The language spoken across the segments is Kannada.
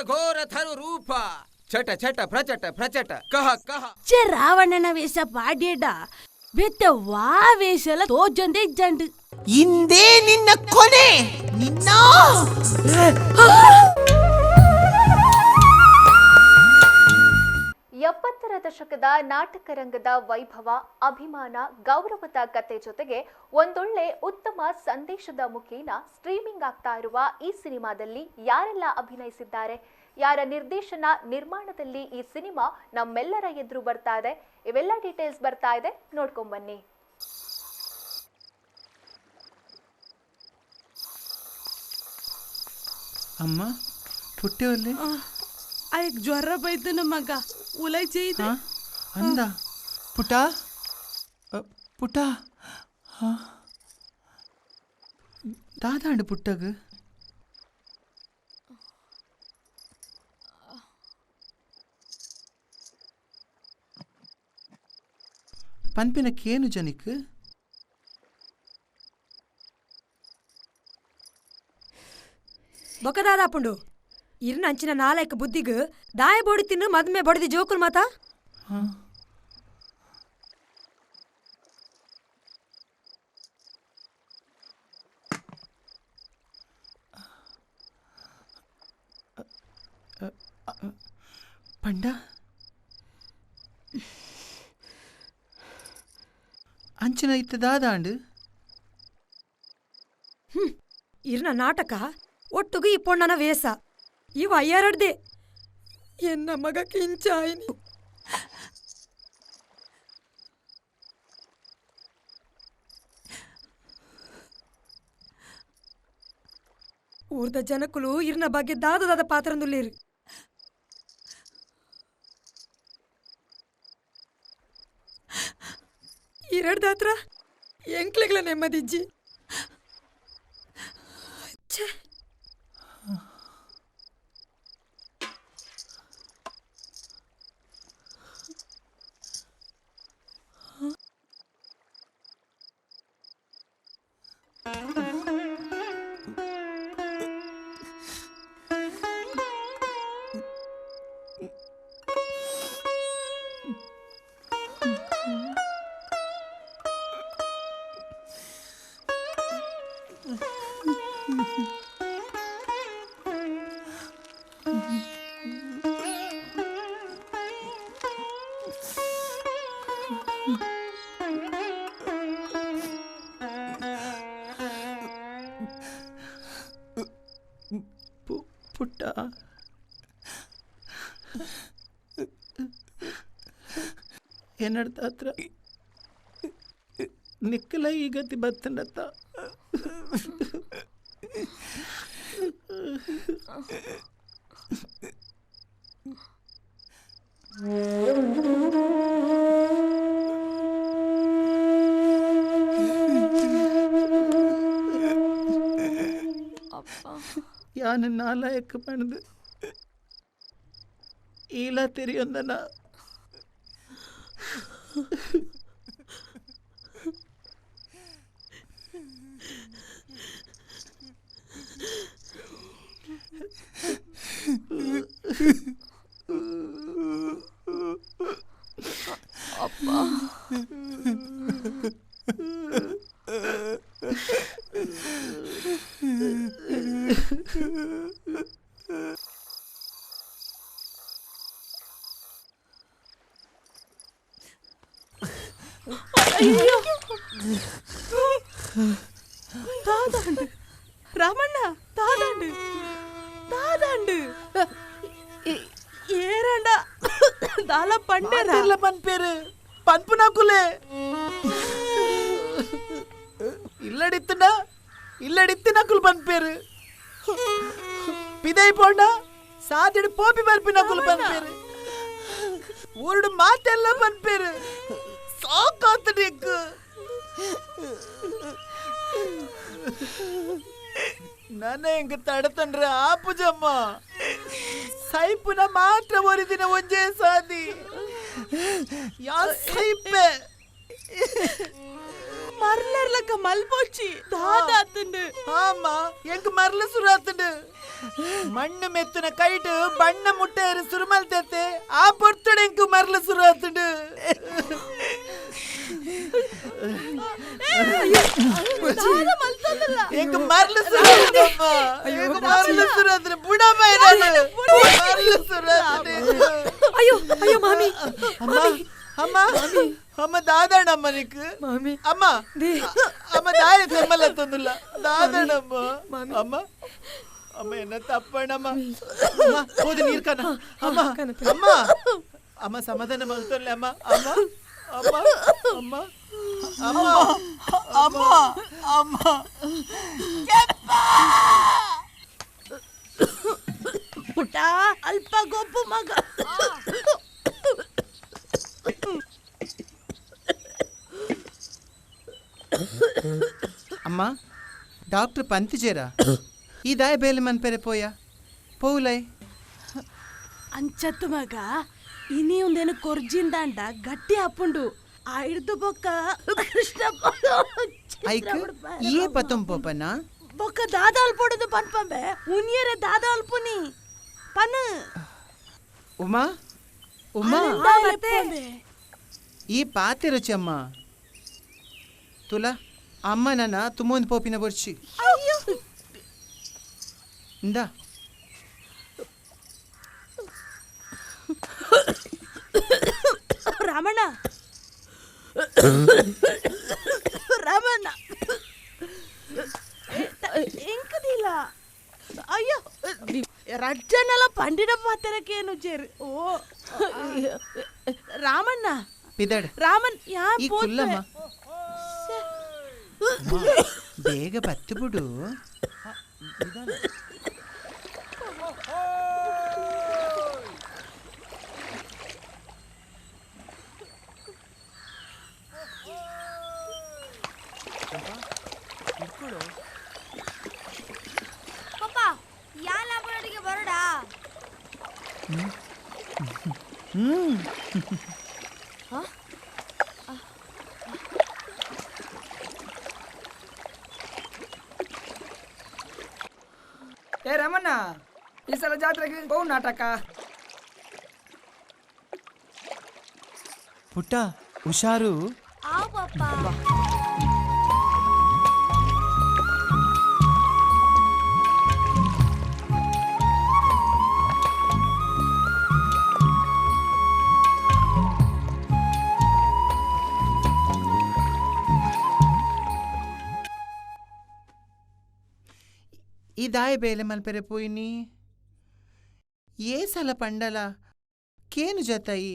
ಘೋರ ಥರು ರೂಪ ಚಟ ಚಟ ಪ್ರಚಟ ಪ್ರಚಟ ಕಹ ಕಹ ರಾವಣನ ವೇಷ ಪಾಡ್ಯಡ ಬೆತ್ತ ವಾ ವೇಷಲ ತೋಜೊಂದೆ ಜಂಡು ಇಂದೇ ನಿನ್ನ ಕೊನೆ ನಿನ್ನ 70ರ ದಶಕದ ನಾಟಕ ರಂಗದ ವೈಭವ, ಅಭಿಮಾನ, ಗೌರವದ ಕತೆ ಜೊತೆಗೆ ಒಂದೊಳ್ಳೆ ಉತ್ತಮ ಸಂದೇಶದ ಮುಖೇನ ಸ್ಟ್ರೀಮಿಂಗ್ ಆಗ್ತಾ ಇರುವ ಈ ಸಿನಿಮಾದಲ್ಲಿ ಯಾರೆಲ್ಲ ಅಭಿನಯಿಸಿದ್ದಾರೆ, ಯಾರ ನಿರ್ದೇಶನ ನಿರ್ಮಾಣದಲ್ಲಿ ಈ ಸಿನಿಮಾ ನಮ್ಮೆಲ್ಲರ ಎದುರು ಬರ್ತಾ ಇದೆ, ಇವೆಲ್ಲ ಡೀಟೇಲ್ಸ್ ಬರ್ತಾ ಇದೆ, ನೋಡ್ಕೊಂಡ್ ಬನ್ನಿ. ಅಮ್ಮ ಪುಟ್ಟೆ ಆಯ್ಕ್ ಜ್ವರ ಬೈತು ನಮ್ಮ ಮಗ ಉಲೈ ചെയ്ത് ಅಂದ ಪುಟ ಪುಟ ದಾದಾಂಡು ಪುಟ್ಟಗ ಪನ್ಪಿನಕ್ಕೇನು ಜನಿಕ್ ಬೊಕದಾದಾಪುಂಡು ಇರ್ನ ಅಂಚಿನ ನಾಲ್ಕು ಬುದ್ಧಿಗೆ ದಾಯ ಬೋಡಿ ತಿನ್ನು ಮದ್ಮೆ ಬಡಿದಿ ಜೋಕುಲ್ ಮಾತಾ ಪಂಡ ಅಂಚಿನ ಇತ್ತ ದಾದಾಂಡು ಇರ್ನ ನಾಟಕ ಒಟ್ಟುಗು ಈ ಪೊಣ್ಣನ ವೇಷ ಇವ ಎರಡ್ದೆ ಎನ್ನ ಮಗ ಕಿಂಚಾಯಿನಿ ಊರ್ದ ಜನಕ್ಕುಲು ಇರ್ನ ಬಗ್ಗೆ ದಾದದಾದ ಪಾತ್ರಂದುಲ್ಲೇರು ಎರಡ್ದಾತ್ರ ಎಂಕ್ಲೆಗ್ಲ ನೆಮ್ಮದಿಜ್ಜಿ ಪುಟ್ಟ ಏನಡ್ತಾತ್ರ ನಿಕ್ಕಲ ಈ ಗತಿ ಬತ್ತಂಡತ್ತ ಯಾನ ನಾಲಾಯಕ ಪಣದು ಈಲ ತೆರಿಯೊಂದನ தாதாண்டு ராமண்ணா தாதாண்டு தாதாண்டு ஏறாண்டா தால பண்டேரா பன் பேரு பண்பு நாக்குலே இல்லடித்துனா இல்லடித்து நாக்குல் பன் பேரு பிதை போண்டா சாதிடு போப்பி பர்பி நாக்குல் பன் பேரு ஊருடு மாத்தெல்ல பன் பேரு ಸಾಕಾತು ನಿಕ್ಕು ನನ್ನ ಹೆಂಗ ತಡತಂಡ್ರೆ ಆಪುಜಮ್ಮ ಸೈಪುನ ಮಾತ್ರ ಒರಿದಿನ ಒಂಜೇ ಸಾದಿ ಯಾ ಸೈಪೆ മറലർലക്ക മൽപോച്ചി ദാദാത്തുണ്ട് ஆமா எங்க மரல சுராத்துண்டு மண்ணு மெத்துன கைட்டு ಬಣ್ಣ ಮುಟ್ಟೇರು ಸುರುಮಲ್ ತೆತ್ತೆ ಆ ಪೊರ್ತಡೆ ಎಂಕು ಮರಲ ಸುರಾತುಂಡು ಎಂಕು ಮರಲ ಸುರಾತುಂಡಮ್ಮ ಎಂಕು ಮರಲ ಸುರಾತುಂಡು ಬುಡ ಬೈರಾನು ಮರಲ ಸುರಾತುಂಡು ಅಯ್ಯೋ ಅಯ್ಯೋ ಮಾಮಿ ಅಮ್ಮ ಅಮ್ಮ ಅಮ್ಮ ದಾದಣ್ಣಮ್ಮ ನಿಕ್ಕು ಮಾಮಿ ಅಮ್ಮ ಅಮ್ಮ ದಾಯ ಕಮ್ಮಲ ತಂದುಲ್ಲ ದಾದಣ್ಣಮ್ಮ ಅಮ್ಮ ಅಮ್ಮ ಎನ್ನ ತಪ್ಪಣ್ಣಮ್ಮ ಅಮ್ಮ ಹೋದಿ ನೀರ್ ಕನ ಅಮ್ಮ ಅಮ್ಮ ಅಮ್ಮ ಸಮಾಧಾನ ಮಾಡ್ತಲ್ಲ ಅಮ್ಮ ಅಮ್ಮ ಅಮ್ಮ ಅಮ್ಮ ಅಮ್ಮ ಅಮ್ಮ ಅಮ್ಮ ಪುಟ್ಟ ಅಲ್ಪ ಗೊಬ್ಬು ಮಗ అమ్మా డాక్టర్ పంతిచేరా ఈ దాయ బేలు మన పేరే పోయా పోవులై ಅಂಚತ್ತು ಮಗ ಇನಿ ಒಂದೇನು ಕೊರ್ಜಿಂದಾಂಡ ಗಟ್ಟಿ ಹಾಪುಂಡು ಆ ಹಿಡ್ದು ಬೊಕ್ಕ ಕೃಷ್ಣಪ್ಪ ಐಕ್ ఏ పతం పోపనా ಬೊಕ್ಕ ದಾದಾಲ್ ಪೊಡದು ಪನ್ಪಂಬೆ ಉನಿಯರೆ ದಾದಾಲ್ ಪುನಿ ಪನ್ ఉమా ఉమా ఈ పాతే రుచి అమ్మా తులా అమ్మ నాన్న తుమ్మొంది పోపిన బొర్చి ఇందా ರಮಣ ರಮಣ ಎಂಕದಿಲ್ಲ ಅಯ್ಯೋ ರಜ್ಜನೆಲ್ಲ ಪಂಡಿನ ಪಾತ್ರಕ್ಕೇನು ಚೇರು ಓ ರಾಮಣ್ಣ పిదడ్ ರಾಮನ್ ಯಾ ఈ కుల్లమ్మ ಬೇಗ ಬತ್ತು ಬಿಡು ಪಪ್ಪ ಯಾ ಲ್ಯಾಬೊರೇಟರಿಗೆ ಬರೋಡಾ ಏ ರಮಣ್ಣ ಈ ಸಲ ಜಾತ್ರೆಗೆ ಬಹು ನಾಟಕ పుట్ట హుషారు ಆ ಪಪ್ಪ ఈ దాయ బేಲೆ మల్పెರೆ పోయిని ఏ సల పండల ಕೇನು ಜತಾಯಿ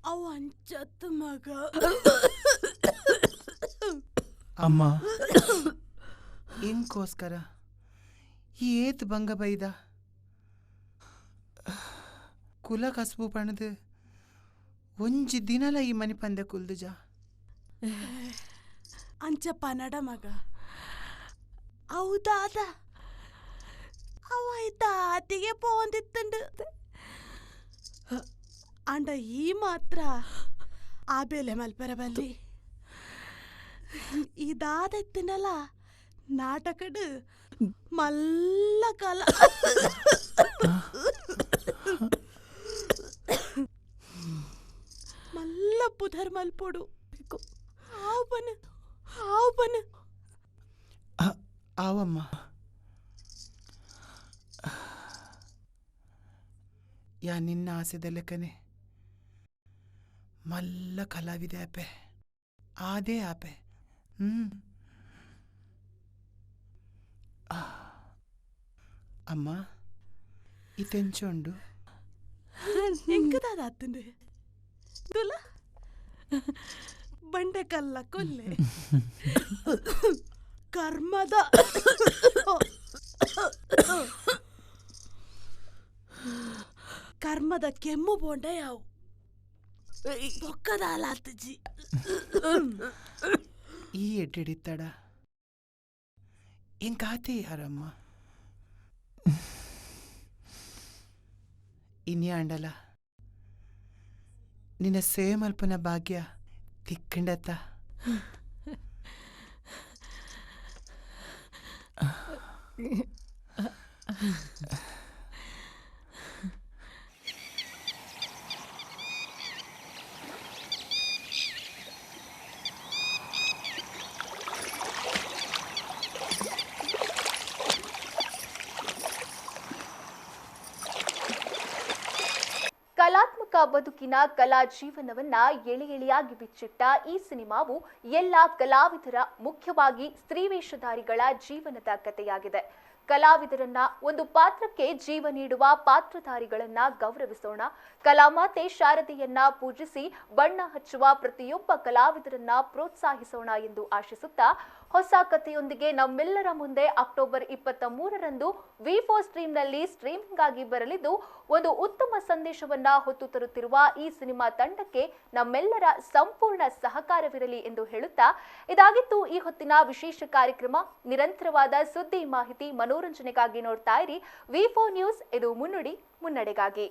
ಅವ ಅಂಚತ್ತು ಮಗ ಅಮ್ಮ ಇಂಕೋಸ್ಕರ ಏತ್ ಬಂಗ ಬೈದ ಕುಲ ಕಸ್ಬು ಪಣದು ಒಂಜಿ ದಿನಲ ಈ ಮನಿ ಪಂದೆ ಕುಲ್ದುಜ ಅಂಚ ಪನಡ ಮಗ ಹೌದಾದ ಅವ ತಾತಿಗೆ ಪೋಂದಿತ್ತಂಡು ಅಂಡ ಈ ಮಾತ್ರ ಆ ಬೇಲೆ ಮಲ್ಪೆರ ಬಲ್ಲಿ ಇದಾದೆತ್ತಿನಲ್ಲ ನಾಟಕಡು ಮಲ್ಲ ಕಾಲ ಮಲ್ಲ ಪುಧರ್ ಮಲ್ಪೊಡು ಹಾವು ಬನ್ ಆವಮ್ಮ ಯಾ ನಿನ್ನ ಆಸೆದ ಲೆಕ್ಕನೆ ಮಲ್ಲ ಕಲಾವಿದೆ ಆಪೆ ಆದೇ ಆಪೆ ಅಮ್ಮ ಇತೆಂಚೊಂಡು ಎಂಕದಾದಾತಂಡು ತುಲ ಬಂಡೆ ಕಲ್ಲ ಕೊಲ್ಲೆ ಕರ್ಮದ ಕರ್ಮದ ಕೆಮ್ಮು ಬೋಂಡೆ ಯಾವು ಬೊಕ್ಕದ ಅಲಾತಜಿ ಈ ಎಡ್ಡಿಡಿತ್ತಡ ಎಂಕಾತೆ ಯಾರಮ್ಮ ಇನ್ಯಾ ಅಂಡಲ ನಿನ್ನ ಸೇವೆ ಮಲ್ಪನ ಭಾಗ್ಯ ತಿಕ್ಕಂಡತ್ತ ಕಲಾತ್ಮಕ ಬದುಕಿನ ಕಲಾ ಜೀವನವನ್ನ ಎಳೆ ಎಳೆಯಾಗಿ ಬಿಚ್ಚಿಟ್ಟ ಈ ಸಿನಿಮಾವು ಎಲ್ಲ ಕಲಾವಿದರ, ಮುಖ್ಯವಾಗಿ ಸ್ತ್ರೀ ವೇಷಧಾರಿಗಳ ಜೀವನದ ಕಥೆಯಾಗಿದೆ. ಕಲಾವಿದರನ್ನ, ಒಂದು ಪಾತ್ರಕ್ಕೆ ಜೀವ ನೀಡುವ ಪಾತ್ರಧಾರಿಗಳನ್ನ ಗೌರವಿಸೋಣ. ಕಲಾಮಾತೆ ಶಾರದೆಯನ್ನ ಪೂಜಿಸಿ ಬಣ್ಣ ಹಚ್ಚುವ ಪ್ರತಿಯೊಬ್ಬ ಕಲಾವಿದರನ್ನ ಪ್ರೋತ್ಸಾಹಿಸೋಣ ಎಂದು ಆಶಿಸುತ್ತಾ, ಹೊಸ ಕಥೆಯೊಂದಿಗೆ ನಮ್ಮೆಲ್ಲರ ಮುಂದೆ ಅಕ್ಟೋಬರ್ 23ರಂದು ವಿ4 ಸ್ಟ್ರೀಮ್ನಲ್ಲಿ ಸ್ಟ್ರೀಮಿಂಗ್ ಆಗಿ ಬರಲಿದ್ದು, ಒಂದು ಉತ್ತಮ ಸಂದೇಶವನ್ನ ಹೊತ್ತು ತರುತ್ತಿರುವ ಈ ಸಿನಿಮಾ ತಂಡಕ್ಕೆ ನಮ್ಮೆಲ್ಲರ ಸಂಪೂರ್ಣ ಸಹಕಾರವಿರಲಿ ಎಂದು ಹೇಳುತ್ತಾ, ಇದಾಗಿತ್ತು ಈ ಹೊತ್ತಿನ ವಿಶೇಷ ಕಾರ್ಯಕ್ರಮ. ನಿರಂತರವಾದ ಸುದ್ದಿ, ಮಾಹಿತಿ, ಮನೋರಂಜನೆಗಾಗಿ ನೋಡ್ತಾ ಇರಿ ವಿ4 ನ್ಯೂಸ್. ಇದು ಮುನ್ನುಡಿ, ಮುನ್ನಡೆಗಾಗಿ.